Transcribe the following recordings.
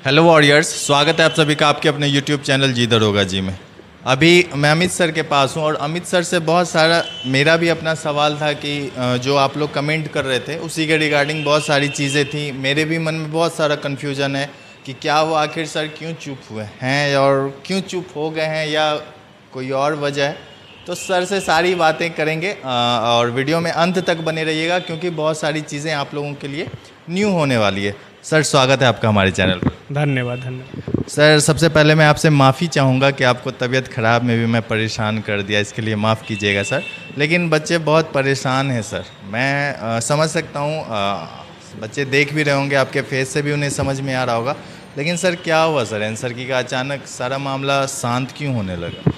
Hello warriors, स्वागत है आप सभी का आपके अपने यूट्यूब चैनल जी दरोगा जी में। अभी मैं अमित सर के पास हूँ और अमित सर से बहुत सारा मेरा भी अपना सवाल था कि जो आप लोग कमेंट कर रहे थे उसी के रिगार्डिंग बहुत सारी चीज़ें थी। मेरे भी मन में बहुत सारा कन्फ्यूजन है कि क्या वो आखिर सर क्यों चुप हुए हैं और क्यों चुप हो गए हैं या कोई और वजह है। तो सर से सारी बातें करेंगे और वीडियो में अंत तक बने रहिएगा क्योंकि बहुत सारी चीज़ें आप लोगों के लिए न्यू होने वाली है। सर स्वागत है आपका हमारे चैनल पर। धन्यवाद धन्यवाद। सर सबसे पहले मैं आपसे माफ़ी चाहूँगा कि आपको तबीयत ख़राब में भी मैं परेशान कर दिया, इसके लिए माफ़ कीजिएगा सर। लेकिन बच्चे बहुत परेशान हैं सर, मैं समझ सकता हूँ। बच्चे देख भी रहे होंगे, आपके फेस से भी उन्हें समझ में आ रहा होगा। लेकिन सर क्या हुआ सर आंसर की का अचानक सारा मामला शांत क्यों होने लगा?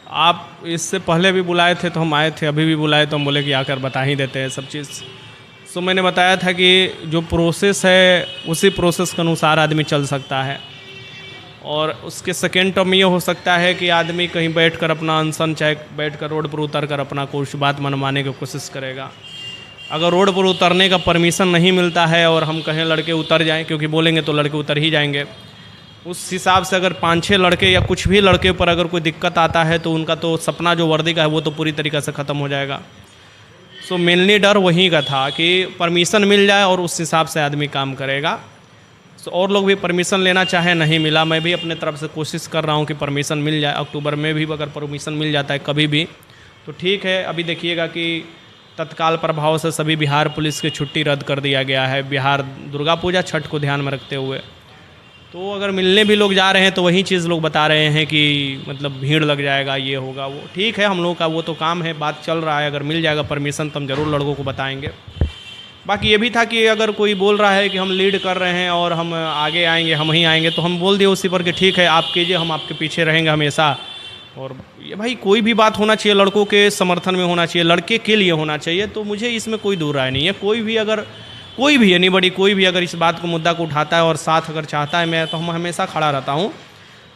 आप इससे पहले भी बुलाए थे तो हम आए थे, अभी भी बुलाए तो हम बोले कि आकर बता ही देते हैं सब चीज़। सो मैंने बताया था कि जो प्रोसेस है उसी प्रोसेस के अनुसार आदमी चल सकता है और उसके सेकेंड टर्म ये हो सकता है कि आदमी कहीं बैठकर अपना अनशन चाहे बैठकर रोड पर उतर कर अपना कुछ बात मनवाने की कोशिश करेगा। अगर रोड पर उतरने का परमिशन नहीं मिलता है और हम कहें लड़के उतर जाएं, क्योंकि बोलेंगे तो लड़के उतर ही जाएंगे, उस हिसाब से अगर 5-6 लड़के या कुछ भी लड़के पर अगर कोई दिक्कत आता है तो उनका तो सपना जो वर्दी का है वो तो पूरी तरीक़े से ख़त्म हो जाएगा। सो मेनली डर वहीं का था कि परमिशन मिल जाए और उस हिसाब से आदमी काम करेगा। सो और लोग भी परमिशन लेना चाहे, नहीं मिला, मैं भी अपने तरफ से कोशिश कर रहा हूँ कि परमिशन मिल जाए। अक्टूबर में भी अगर परमिशन मिल जाता है कभी भी तो ठीक है। अभी देखिएगा कि तत्काल प्रभाव से सभी बिहार पुलिस की छुट्टी रद्द कर दिया गया है, बिहार दुर्गा पूजा छठ को ध्यान में रखते हुए। तो अगर मिलने भी लोग जा रहे हैं तो वही चीज़ लोग बता रहे हैं कि मतलब भीड़ लग जाएगा, ये होगा वो। ठीक है, हम लोगों का वो तो काम है, बात चल रहा है। अगर मिल जाएगा परमिशन तो हम ज़रूर लड़कों को बताएंगे। बाकी ये भी था कि अगर कोई बोल रहा है कि हम लीड कर रहे हैं और हम आगे आएंगे, हम ही आएंगे, तो हम बोल दिए उसी पर कि ठीक है आप कीजिए, हम आपके पीछे रहेंगे हमेशा। और ये भाई कोई भी बात होना चाहिए लड़कों के समर्थन में होना चाहिए, लड़के के लिए होना चाहिए। तो मुझे इसमें कोई दूर राय नहीं है। कोई भी अगर कोई भी एनीबॉडी कोई भी अगर इस बात को मुद्दा को उठाता है और साथ अगर चाहता है मैं, तो हम हमेशा खड़ा रहता हूँ।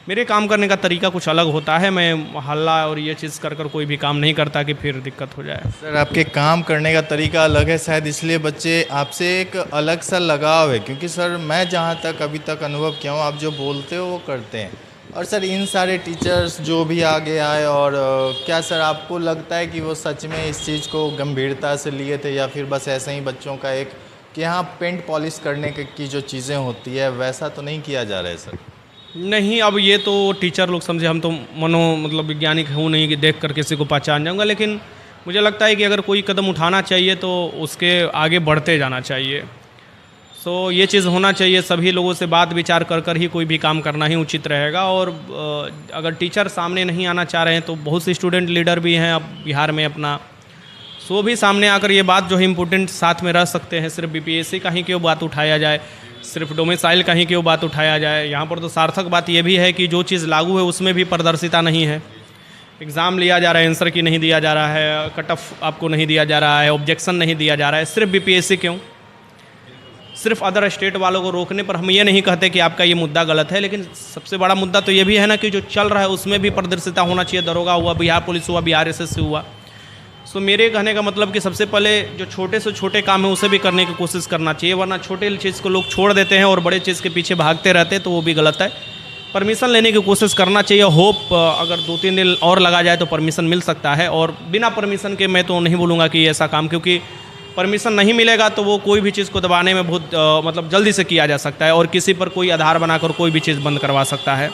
मेरे काम करने का तरीका कुछ अलग होता है। मैं हल्ला और ये चीज़ कर कर कोई भी काम नहीं करता कि फिर दिक्कत हो जाए। सर आपके काम करने का तरीका अलग है, शायद इसलिए बच्चे आपसे एक अलग सा लगाव है। क्योंकि सर मैं जहाँ तक अभी तक अनुभव किया हूँ, आप जो बोलते हो वो करते हैं। और सर इन सारे टीचर्स जो भी आगे आए, और क्या सर आपको लगता है कि वो सच में इस चीज़ को गंभीरता से लिए थे या फिर बस ऐसे ही बच्चों का एक कि हाँ पेंट पॉलिश करने की जो चीज़ें होती है वैसा तो नहीं किया जा रहा है सर? नहीं, अब ये तो टीचर लोग समझे, हम तो मतलब वैज्ञानिक हूँ नहीं कि देख कर किसी को पहचान जाऊँगा। लेकिन मुझे लगता है कि अगर कोई कदम उठाना चाहिए तो उसके आगे बढ़ते जाना चाहिए। सो ये चीज़ होना चाहिए, सभी लोगों से बात विचार कर कर ही कोई भी काम करना ही उचित रहेगा। और अगर टीचर सामने नहीं आना चाह रहे हैं तो बहुत से स्टूडेंट लीडर भी हैं अब बिहार में अपना, सो भी सामने आकर ये बात जो है इम्पोर्टेंट साथ में रह सकते हैं। सिर्फ बीपीएससी का ही क्यों बात उठाया जाए, सिर्फ डोमिसाइल का ही क्यों बात उठाया जाए। यहाँ पर तो सार्थक बात ये भी है कि जो चीज़ लागू है उसमें भी पारदर्शिता नहीं है। एग्ज़ाम लिया जा रहा है, आंसर की नहीं दिया जा रहा है, कट ऑफ आपको नहीं दिया जा रहा है, ऑब्जेक्शन नहीं दिया जा रहा है। सिर्फ बीपीएससी क्यों? सिर्फ अदर स्टेट वालों को रोकने पर हम ये नहीं कहते कि आपका ये मुद्दा गलत है, लेकिन सबसे बड़ा मुद्दा तो ये भी है ना कि जो चल रहा है उसमें भी पारदर्शिता होना चाहिए। दरोगा हुआ, बिहार पुलिस हुआ, बिहार एसएससी हुआ। सो मेरे कहने का मतलब कि सबसे पहले जो छोटे से छोटे काम है उसे भी करने की कोशिश करना चाहिए, वरना छोटे चीज़ को लोग छोड़ देते हैं और बड़े चीज़ के पीछे भागते रहते हैं, तो वो भी गलत है। परमिशन लेने की कोशिश करना चाहिए। होप अगर 2-3 दिन और लगा जाए तो परमिशन मिल सकता है। और बिना परमिशन के मैं तो नहीं बोलूँगा कि ऐसा काम, क्योंकि परमिशन नहीं मिलेगा तो वो कोई भी चीज़ को दबाने में बहुत मतलब जल्दी से किया जा सकता है और किसी पर कोई आधार बनाकर कोई भी चीज़ बंद करवा सकता है।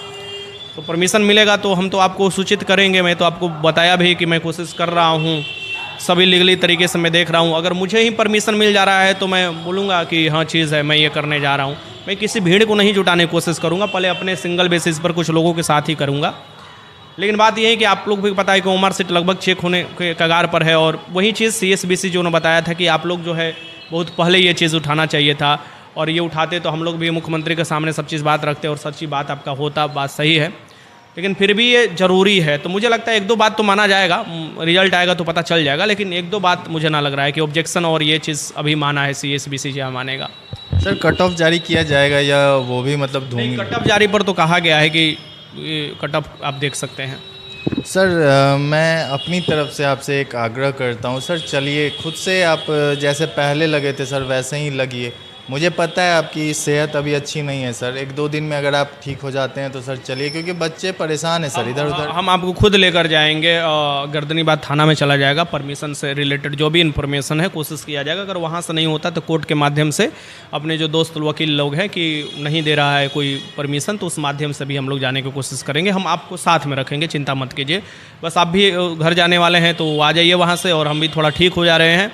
तो परमिशन मिलेगा तो हम तो आपको सूचित करेंगे। मैं तो आपको बताया भी कि मैं कोशिश कर रहा हूँ, सभी लीगली तरीके से मैं देख रहा हूँ। अगर मुझे ही परमिशन मिल जा रहा है तो मैं बोलूँगा कि हाँ चीज़ है, मैं ये करने जा रहा हूँ। मैं किसी भीड़ को नहीं जुटाने की कोशिश करूँगा, पहले अपने सिंगल बेसिस पर कुछ लोगों के साथ ही करूँगा। लेकिन बात यह है कि आप लोग भी पता है कि उमर सीट लगभग चेक होने के कगार पर है। और वही चीज़ CSBC जो उन्होंने बताया था कि आप लोग जो है बहुत पहले ये चीज़ उठाना चाहिए था, और ये उठाते तो हम लोग भी मुख्यमंत्री के सामने सब चीज़ बात रखते और सच्ची बात आपका होता, बात सही है। लेकिन फिर भी ये ज़रूरी है। तो मुझे लगता है 1-2 बात तो माना जाएगा, रिजल्ट आएगा तो पता चल जाएगा। लेकिन 1-2 बात मुझे ना लग रहा है कि ऑब्जेक्शन और ये चीज़ अभी माना है CSBC जो मानेगा। सर कट ऑफ जारी किया जाएगा या वो भी मतलब नहीं, कट ऑफ जारी पर तो कहा गया है कि कट ऑफ आप देख सकते हैं। सर मैं अपनी तरफ से आपसे एक आग्रह करता हूं सर, चलिए खुद से आप जैसे पहले लगे थे सर वैसे ही लगिए। मुझे पता है आपकी सेहत अभी अच्छी नहीं है सर, 1-2 दिन में अगर आप ठीक हो जाते हैं तो सर चलिए, क्योंकि बच्चे परेशान हैं सर इधर उधर। हम आपको खुद लेकर जाएंगे, गर्दनीबाद थाना में चला जाएगा, परमिशन से रिलेटेड जो भी इन्फॉर्मेशन है कोशिश किया जाएगा। अगर वहाँ से नहीं होता तो कोर्ट के माध्यम से अपने जो दोस्त वकील लोग हैं कि नहीं दे रहा है कोई परमिशन, तो उस माध्यम से भी हम लोग जाने की कोशिश करेंगे। हम आपको साथ में रखेंगे, चिंता मत कीजिए। बस आप भी घर जाने वाले हैं तो आ जाइए वहाँ से, और हम भी थोड़ा ठीक हो जा रहे हैं।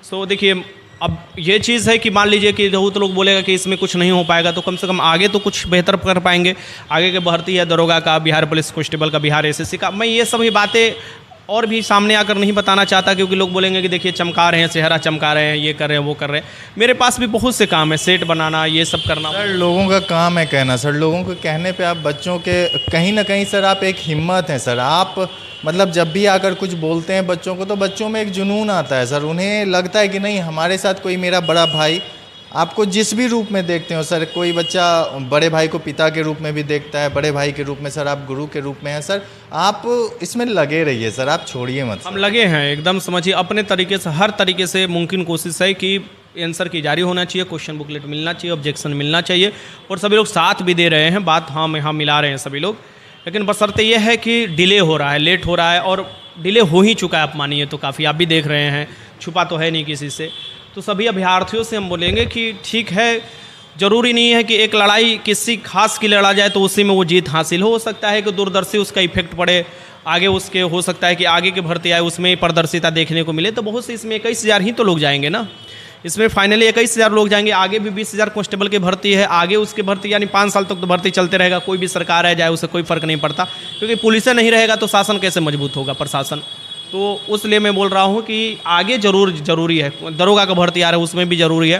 सो देखिए, अब ये चीज़ है कि मान लीजिए कि बहुत लोग बोलेगा कि इसमें कुछ नहीं हो पाएगा, तो कम से कम आगे तो कुछ बेहतर कर पाएंगे। आगे के भर्ती है दरोगा का, बिहार पुलिस कांस्टेबल का, बिहार एसएससी का, मैं ये सभी बातें और भी सामने आकर नहीं बताना चाहता, क्योंकि लोग बोलेंगे कि देखिए चमका रहे हैं, चेहरा चमका रहे हैं, ये कर रहे हैं, वो कर रहे हैं। मेरे पास भी बहुत से काम है, सेट बनाना, ये सब करना। सर लोगों का काम है कहना सर, लोगों के कहने पे आप बच्चों के कहीं ना कहीं सर आप एक हिम्मत हैं सर। आप मतलब जब भी आकर कुछ बोलते हैं बच्चों को, तो बच्चों में एक जुनून आता है सर, उन्हें लगता है कि नहीं हमारे साथ कोई मेरा बड़ा भाई। आपको जिस भी रूप में देखते हो सर, कोई बच्चा बड़े भाई को पिता के रूप में भी देखता है, बड़े भाई के रूप में सर आप गुरु के रूप में हैं सर। आप इसमें लगे रहिए सर, आप छोड़िए मत। हम लगे हैं एकदम, समझिए अपने तरीके से, हर तरीके से मुमकिन कोशिश है कि आंसर की जारी होना चाहिए, क्वेश्चन बुकलेट मिलना चाहिए, ऑब्जेक्शन मिलना चाहिए, और सभी लोग साथ भी दे रहे हैं, बात हाँ में हाँ मिला रहे हैं सभी लोग। लेकिन बशर्ते यह है कि डिले हो रहा है, लेट हो रहा है, और डिले हो ही चुका है, आप मानिए तो काफ़ी, आप भी देख रहे हैं, छुपा तो है नहीं किसी से। तो सभी अभ्यर्थियों से हम बोलेंगे कि ठीक है, ज़रूरी नहीं है कि एक लड़ाई किसी खास की लड़ा जाए तो उसी में वो जीत हासिल हो सकता है कि दूरदर्शी उसका इफेक्ट पड़े, आगे उसके हो सकता है कि आगे की भर्ती आए उसमें पारदर्शिता देखने को मिले। तो बहुत से इसमें 21,000 ही तो लोग जाएंगे ना, इसमें फाइनली 21,000 लोग जाएंगे। आगे भी 20,000 कांस्टेबल की भर्ती है, आगे उसकी भर्ती यानी 5 साल तक तो भर्ती चलते रहेगा, कोई भी सरकार रह जाए उसे कोई फ़र्क नहीं पड़ता, क्योंकि पुलिस नहीं रहेगा तो शासन कैसे मजबूत होगा, प्रशासन। तो उसलिए मैं बोल रहा हूँ कि आगे ज़रूरी है, दरोगा का भर्ती आ रहा है उसमें भी ज़रूरी है।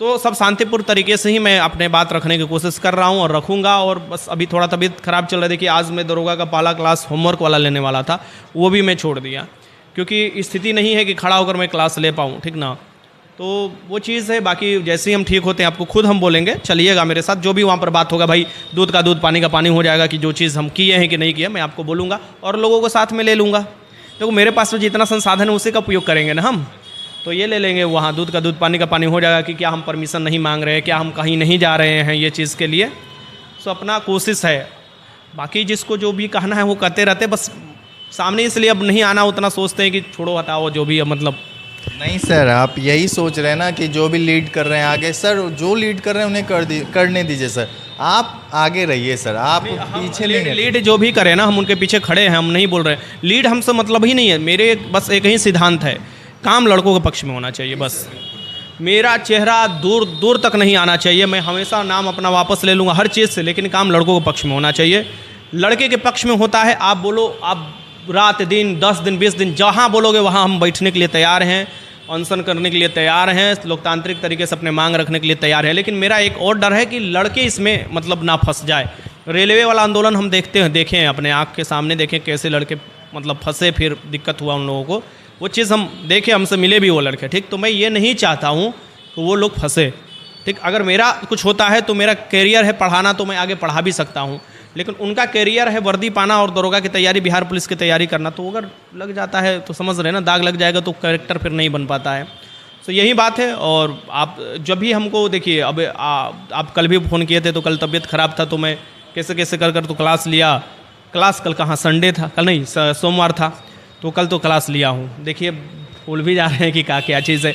तो सब शांतिपूर्ण तरीके से ही मैं अपने बात रखने की कोशिश कर रहा हूँ और रखूँगा। और बस अभी थोड़ा तबीयत ख़राब चल रही थी कि आज मैं दरोगा का पहला क्लास होमवर्क वाला लेने वाला था, वो भी मैं छोड़ दिया, क्योंकि स्थिति नहीं है कि खड़ा होकर मैं क्लास ले पाऊँ, ठीक ना। तो वो चीज़ है, बाकी जैसे ही हम ठीक होते हैं आपको खुद हम बोलेंगे, चलिएगा मेरे साथ, जो भी वहाँ पर बात होगा भाई, दूध का दूध पानी का पानी हो जाएगा कि जो चीज़ हम किए हैं कि नहीं किए, मैं आपको बोलूँगा और लोगों को साथ में ले लूँगा। देखो मेरे पास तो जितना संसाधन है उसी का उपयोग करेंगे ना हम, तो ये ले लेंगे, वहाँ दूध का दूध पानी का पानी हो जाएगा कि क्या हम परमिशन नहीं मांग रहे हैं, क्या हम कहीं नहीं जा रहे हैं ये चीज़ के लिए। सो अपना कोशिश है, बाकी जिसको जो भी कहना है वो कहते रहते, बस सामने इसलिए अब नहीं आना उतना सोचते हैं कि छोड़ो हटाओ जो भी है, मतलब नहीं सर आप यही सोच रहे हैं ना कि जो भी लीड कर रहे हैं आगे, सर जो लीड कर रहे हैं उन्हें करने दीजिए सर, आप आगे रहिए सर, आप पीछे नहीं। लीड जो भी करे ना हम उनके पीछे खड़े हैं, हम नहीं बोल रहे हैं लीड हमसे मतलब ही नहीं है। मेरे बस एक ही सिद्धांत है, काम लड़कों के पक्ष में होना चाहिए, बस मेरा चेहरा दूर दूर तक नहीं आना चाहिए। मैं हमेशा नाम अपना वापस ले लूँगा हर चीज़ से, लेकिन काम लड़कों के पक्ष में होना चाहिए। लड़के के पक्ष में होता है, आप बोलो, आप रात दिन 10 दिन 20 दिन जहाँ बोलोगे वहाँ हम बैठने के लिए तैयार हैं, अनशन करने के लिए तैयार हैं, लोकतांत्रिक तरीके से अपने मांग रखने के लिए तैयार हैं। लेकिन मेरा एक और डर है कि लड़के इसमें मतलब ना फंस जाए। रेलवे वाला आंदोलन हम देखे हैं, अपने आँख के सामने देखें कैसे लड़के मतलब फंसे, फिर दिक्कत हुआ उन लोगों को, वो चीज़ हम देखे, हमसे मिले भी वो लड़के, ठीक। तो मैं ये नहीं चाहता हूँ कि वो लोग फंसे, ठीक। अगर मेरा कुछ होता है तो मेरा कैरियर है पढ़ाना, तो मैं आगे पढ़ा भी सकता हूँ, लेकिन उनका कैरियर है वर्दी पाना और दरोगा की तैयारी, बिहार पुलिस की तैयारी करना। तो अगर लग जाता है तो समझ रहे हैं ना, दाग लग जाएगा तो कैरेक्टर फिर नहीं बन पाता है। तो यही बात है। और आप जब भी हमको देखिए, अब आप कल भी फ़ोन किए थे, तो कल तबीयत ख़राब था तो मैं कैसे कैसे कर तो क्लास लिया। क्लास कल कहाँ, संडे था, कल नहीं सोमवार था, तो कल तो क्लास लिया हूँ। देखिए भूल भी जा रहे हैं कि क्या चीज़ है,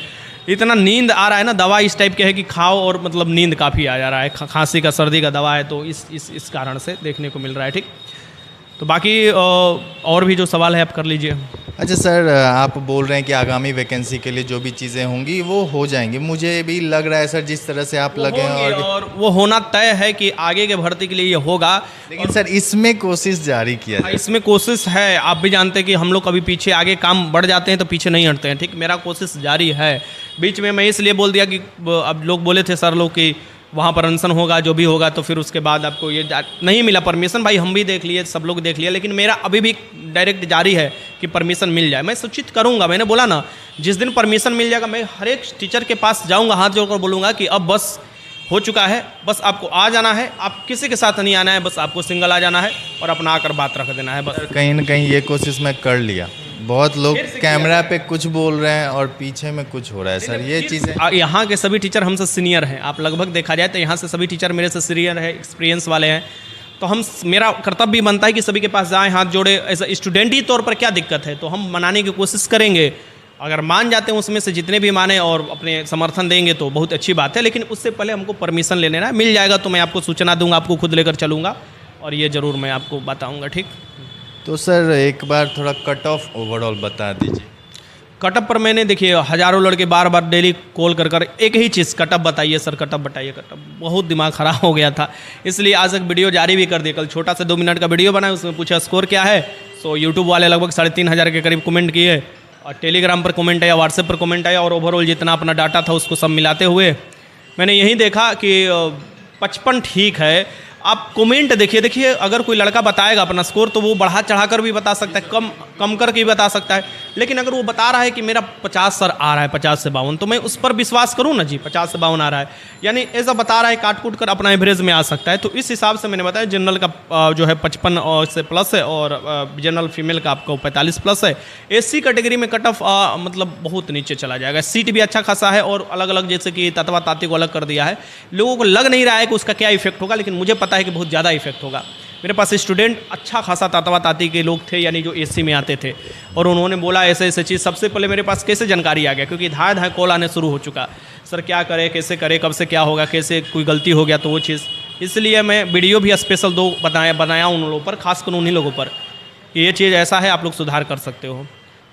इतना नींद आ रहा है ना, दवा इस टाइप के है कि खाओ और मतलब नींद काफ़ी आ जा रहा है, खांसी का सर्दी का दवा है, तो इस कारण से देखने को मिल रहा है, ठीक। तो बाकी और भी जो सवाल है आप कर लीजिए। अच्छा सर, आप बोल रहे हैं कि आगामी वैकेंसी के लिए जो भी चीज़ें होंगी वो हो जाएंगी, मुझे भी लग रहा है सर जिस तरह से आप लगे हैं, और वो होना तय है कि आगे के भर्ती के लिए ये होगा। लेकिन सर इसमें कोशिश जारी किया जाए। इसमें कोशिश है, आप भी जानते हैं कि हम लोग कभी पीछे आगे काम बढ़ जाते हैं तो पीछे नहीं हटते हैं, ठीक। मेरा कोशिश जारी है। बीच में मैं इसलिए बोल दिया कि अब लोग बोले थे सर लोग कि वहाँ पर अनशन होगा, जो भी होगा, तो फिर उसके बाद आपको ये नहीं मिला परमिशन। भाई हम भी देख लिए, सब लोग देख लिए, लेकिन मेरा अभी भी डायरेक्ट जारी है कि परमिशन मिल जाए। मैं सूचित करूँगा, मैंने बोला ना, जिस दिन परमिशन मिल जाएगा मैं हर एक टीचर के पास जाऊँगा, हाथ जोड़कर बोलूँगा कि अब बस हो चुका है, बस आपको आ जाना है, आप किसी के साथ नहीं आना है, बस आपको सिंगल आ जाना है और अपना आकर बात रख देना है बस। कहीं ना कहीं ये कोशिश मैं कर लिया, बहुत लोग कैमरा पे कुछ बोल रहे हैं और पीछे में कुछ हो रहा है सर, ये चीज़ें। यहाँ के सभी टीचर हमसे सीनियर हैं, आप लगभग देखा जाए तो यहाँ से सभी टीचर मेरे से सीनियर है, एक्सपीरियंस वाले हैं। तो मेरा कर्तव्य भी बनता है कि सभी के पास जाएं, हाथ जोड़े, एज स्टूडेंट ही तौर पर क्या दिक्कत है तो हम मनाने की कोशिश करेंगे। अगर मान जाते हैं उसमें से जितने भी माने और अपने समर्थन देंगे तो बहुत अच्छी बात है, लेकिन उससे पहले हमको परमिशन ले लेना है। मिल जाएगा तो मैं आपको सूचना दूंगा, आपको खुद लेकर चलूँगा और ये ज़रूर मैं आपको बताऊँगा। ठीक, तो सर एक बार थोड़ा कट ऑफ ओवरऑल बता दीजिए। कटअप पर मैंने देखिए हज़ारों लड़के बार बार डेली कॉल कर कर एक ही चीज़, कटअप बताइए सर, कटअप बताइए, कटअप। बहुत दिमाग ख़राब हो गया था, इसलिए आज एक वीडियो जारी भी कर दिया। कल छोटा सा 2 मिनट का वीडियो बनाया, उसमें पूछा स्कोर क्या है। सो यूट्यूब वाले लगभग 3,500 के करीब कमेंट किए और टेलीग्राम पर कमेंट आया, व्हाट्सएप पर कमेंट आया और ओवरऑल जितना अपना डाटा था उसको सब मिलाते हुए मैंने यही देखा कि 55 ठीक है। आप कमेंट देखिए, अगर कोई लड़का बताएगा अपना स्कोर तो वो बढ़ा चढ़ा कर भी बता सकता है, कम करके भी बता सकता है। लेकिन अगर वो बता रहा है कि मेरा 50 सर आ रहा है, 50 से 52, तो मैं उस पर विश्वास करूँ ना जी, 50 से 52 आ रहा है, यानी ऐसा बता रहा है, काट कूट कर अपना एवरेज में आ सकता है। तो इस हिसाब से मैंने बताया जनरल का जो है 55 से प्लस है और जनरल फीमेल का आपको 45 प्लस है। एससी कैटेगरी में कट ऑफ मतलब बहुत नीचे चला जाएगा। सीट भी अच्छा खासा है और अलग अलग जैसे कि तत्वा ताती को अलग कर दिया है। लोगों को लग नहीं रहा है कि उसका क्या इफेक्ट होगा, लेकिन मुझे पता है कि बहुत ज़्यादा इफेक्ट होगा। मेरे पास स्टूडेंट अच्छा खासा तातवा ताती के लोग थे, यानी जो एससी में आते थे, और उन्होंने बोला ऐसे ऐसे चीज़। सबसे पहले मेरे पास कैसे जानकारी आ गया, क्योंकि धाए धाए कॉल आने शुरू हो चुका, सर क्या करें, कैसे करें, कब से क्या होगा, कैसे कोई गलती हो गया तो वो चीज़। इसलिए मैं वीडियो भी स्पेशल 2 बनाया उन लोगों पर, खासकर उन्हीं लोगों पर कि ये चीज़ ऐसा है, आप लोग सुधार कर सकते हो।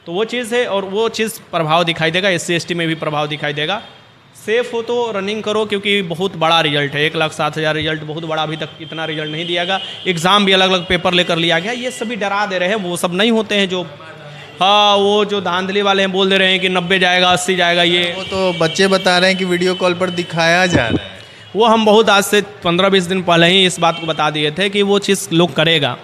तो वो चीज़ है और वो चीज़ प्रभाव दिखाई देगा, SC ST में भी प्रभाव दिखाई देगा। सेफ हो तो रनिंग करो, क्योंकि बहुत बड़ा रिजल्ट है, 1,07,000 रिजल्ट बहुत बड़ा, अभी तक इतना रिजल्ट नहीं दिया गया। एग्ज़ाम भी अलग अलग पेपर लेकर लिया गया, ये सभी डरा दे रहे हैं, वो सब नहीं होते हैं जो हाँ वो जो धांधली वाले हैं बोल दे रहे हैं कि 90 जाएगा 80 जाएगा। ये वो तो बच्चे बता रहे हैं कि वीडियो कॉल पर दिखाया जा रहा है। वो हम बहुत आज से 15-20 दिन पहले ही इस बात को बता दिए थे कि वो चीज़ लोग करेगा,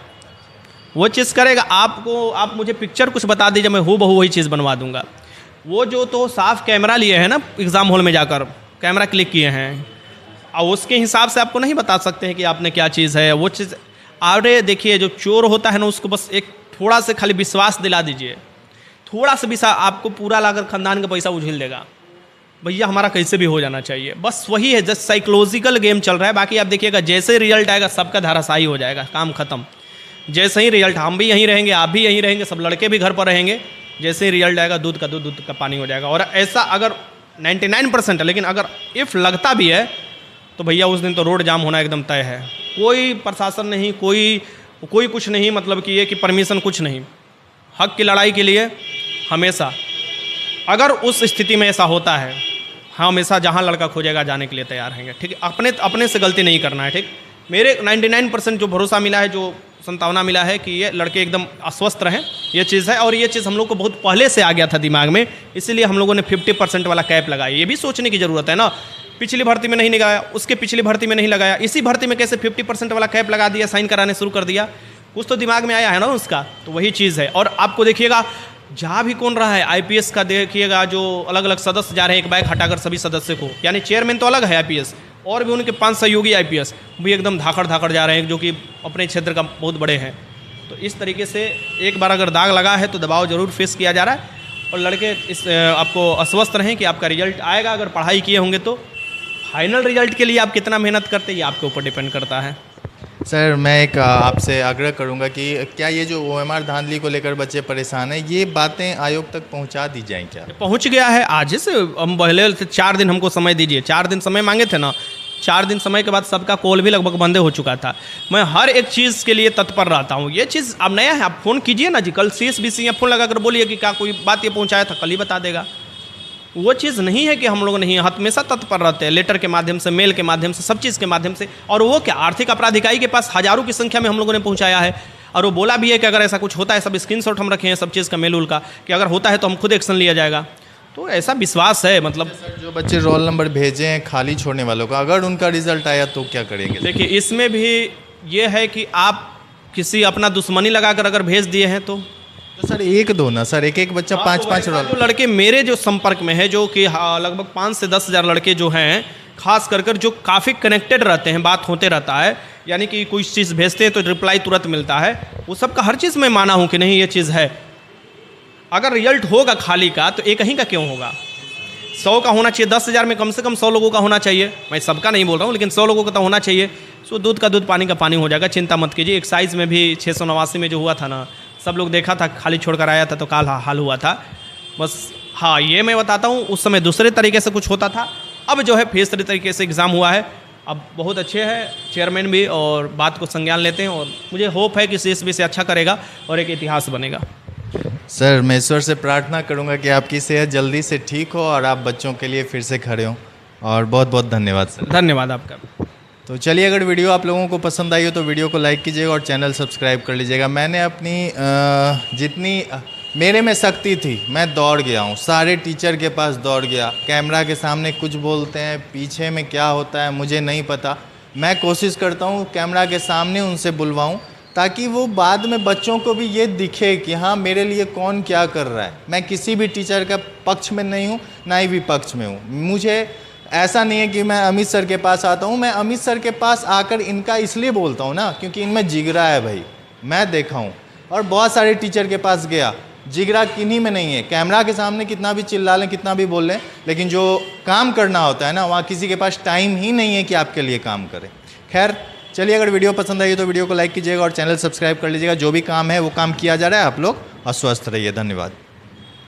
वो चीज़ करेगा। आप मुझे पिक्चर कुछ बता दीजिए, मैं हूबहू वही चीज़ बनवा दूंगा। वो जो तो साफ कैमरा लिए हैं ना, एग्ज़ाम हॉल में जाकर कैमरा क्लिक किए हैं, और उसके हिसाब से आपको नहीं बता सकते हैं कि आपने क्या चीज़ है वो चीज़। अरे देखिए, जो चोर होता है ना, उसको बस एक थोड़ा से खाली विश्वास दिला दीजिए, थोड़ा सा विश्वास, आपको पूरा लाकर खानदान का पैसा उझिल देगा। भैया हमारा कैसे भी हो जाना चाहिए, बस वही है, जस्ट साइकोलॉजिकल गेम चल रहा है। बाकी आप देखिएगा जैसे रिजल्ट आएगा सबका धाराशाही हो जाएगा, काम खत्म। जैसे ही रिजल्ट, हम भी यहीं रहेंगे, आप भी यहीं रहेंगे, सब लड़के भी घर पर रहेंगे। जैसे ही रिजल्ट आएगा दूध का दूध, दूध का पानी हो जाएगा। और ऐसा अगर 99% है, लेकिन अगर इफ़ लगता भी है तो भैया उस दिन तो रोड जाम होना एकदम तय है। कोई प्रशासन नहीं, कोई कुछ नहीं, मतलब कि ये कि परमिशन कुछ नहीं। हक की लड़ाई के लिए हमेशा, अगर उस स्थिति में ऐसा होता है, हमेशा जहाँ लड़का खोजेगा जाने के लिए तैयार रहेंगे। ठीक है, अपने से गलती नहीं करना है। ठीक, मेरे 99% जो भरोसा मिला है, जो संतावना मिला है कि ये लड़के एकदम अस्वस्थ रहें, ये चीज़ है। और ये चीज़ हम लोग को बहुत पहले से आ गया था दिमाग में, इसीलिए हम लोगों ने 50% वाला कैप लगाया। ये भी सोचने की ज़रूरत है ना, पिछली भर्ती में नहीं लगाया, उसके पिछली भर्ती में नहीं लगाया, इसी भर्ती में कैसे 50% वाला कैप लगा दिया, साइन कराने शुरू कर दिया। कुछ तो दिमाग में आया है ना उसका, तो वही चीज़ है। और आपको देखिएगा जा भी कौन रहा है, IPS का देखिएगा, जो अलग अलग सदस्य जा रहे हैं एक बैग हटाकर सभी सदस्य को, यानी चेयरमैन तो अलग है IPS, और भी उनके 5 सहयोगी IPS भी एकदम धाकड़ जा रहे हैं, जो कि अपने क्षेत्र का बहुत बड़े हैं। तो इस तरीके से एक बार अगर दाग लगा है तो दबाव जरूर फेस किया जा रहा है। और लड़के इस आपको आश्वस्त रहें कि आपका रिजल्ट आएगा। अगर पढ़ाई किए होंगे तो फाइनल रिजल्ट के लिए आप कितना मेहनत करते हैं ये आपके ऊपर डिपेंड करता है। सर मैं एक आपसे आग्रह करूंगा कि क्या ये जो OMR धांधली को लेकर बच्चे परेशान हैं, ये बातें आयोग तक पहुंचा दी जाएं क्या? पहुंच गया है, आज से हम पहले 4 दिन हमको समय दीजिए, 4 दिन समय मांगे थे ना, 4 दिन समय के बाद सबका कॉल भी लगभग बंद हो चुका था। मैं हर एक चीज़ के लिए तत्पर रहता हूँ। ये चीज़ अब नया है, आप फ़ोन कीजिए ना जी, कल CSBC या फ़ोन लगाकर बोलिए कि क्या कोई बात ये पहुँचाया था, कल ही बता देगा। वो चीज़ नहीं है कि हम लोग नहीं, हमेशा तत्पर रहते हैं, लेटर के माध्यम से, मेल के माध्यम से, सब चीज़ के माध्यम से। और वो क्या, आर्थिक अपराध इकाई के पास हज़ारों की संख्या में हम लोगों ने पहुँचाया है। और वो बोला भी है कि अगर ऐसा कुछ होता है, सब स्क्रीनशॉट हम रखे हैं सब चीज़ का, मेल उल का, कि अगर होता है तो हम खुद एक्शन लिया जाएगा। तो ऐसा विश्वास है। मतलब जो बच्चे रोल नंबर भेजे हैं खाली छोड़ने वालों का, अगर उनका रिजल्ट आया तो क्या करेंगे? देखिए, इसमें भी ये है कि आप किसी अपना दुश्मनी लगाकर अगर भेज दिए हैं तो सर एक दो ना सर, एक बच्चा 5-5 रोल। जो लड़के मेरे जो संपर्क में है, जो कि लगभग 5 से 10 हज़ार लड़के जो हैं, खास कर जो काफ़ी कनेक्टेड रहते हैं, बात होते रहता है, यानी कि कोई चीज़ भेजते हैं तो रिप्लाई तुरंत मिलता है, वो सब का हर चीज़ में माना हूँ कि नहीं ये चीज़ है। अगर रिजल्ट होगा खाली का तो एक ही का क्यों होगा? 100 का होना चाहिए, 10,000 में कम से कम 100 लोगों का होना चाहिए। मैं सबका नहीं बोल रहा हूँ, लेकिन 100 लोगों का तो होना चाहिए। सो दूध का दूध, पानी का पानी हो जाएगा, चिंता मत कीजिए। एक्साइज में भी 689 में जो हुआ था ना, सब लोग देखा था, खाली छोड़कर आया था तो काल हाल हुआ था। बस हाँ, ये मैं बताता हूँ, उस समय दूसरे तरीके से कुछ होता था, अब जो है फेस तरीके से एग्ज़ाम हुआ है। अब बहुत अच्छे हैं चेयरमैन भी, और बात को संज्ञान लेते हैं, और मुझे होप है कि CSB से अच्छा करेगा और एक इतिहास बनेगा। सर, मैं ईश्वर से प्रार्थना करूंगा कि आपकी सेहत जल्दी से ठीक हो और आप बच्चों के लिए फिर से खड़े हों, और बहुत बहुत धन्यवाद सर। धन्यवाद आपका। तो चलिए, अगर वीडियो आप लोगों को पसंद आई हो तो वीडियो को लाइक कीजिएगा और चैनल सब्सक्राइब कर लीजिएगा। मैंने अपनी जितनी मेरे में शक्ति थी मैं दौड़ गया हूँ, सारे टीचर के पास दौड़ गया। कैमरा के सामने कुछ बोलते हैं, पीछे में क्या होता है मुझे नहीं पता। मैं कोशिश करता हूँ कैमरा के सामने उनसे बुलवाऊँ, ताकि वो बाद में बच्चों को भी ये दिखे कि हाँ, मेरे लिए कौन क्या कर रहा है। मैं किसी भी टीचर का पक्ष में नहीं हूँ, ना ही विपक्ष में हूँ। मुझे ऐसा नहीं है कि मैं अमित सर के पास आता हूँ, मैं अमित सर के पास आकर इनका इसलिए बोलता हूँ ना, क्योंकि इनमें जिगरा है भाई, मैं देखा हूँ। और बहुत सारे टीचर के पास गया, जिगरा किन्हीं में नहीं है। कैमरा के सामने कितना भी चिल्ला लें, कितना भी बोल लें, लेकिन जो काम करना होता है ना, वहाँ किसी के पास टाइम ही नहीं है कि आपके लिए काम करे। खैर चलिए, अगर वीडियो पसंद आई तो वीडियो को लाइक कीजिएगा और चैनल सब्सक्राइब कर लीजिएगा। जो भी काम है वो काम किया जा रहा है। आप लोग अस्वस्थ रहिए। धन्यवाद।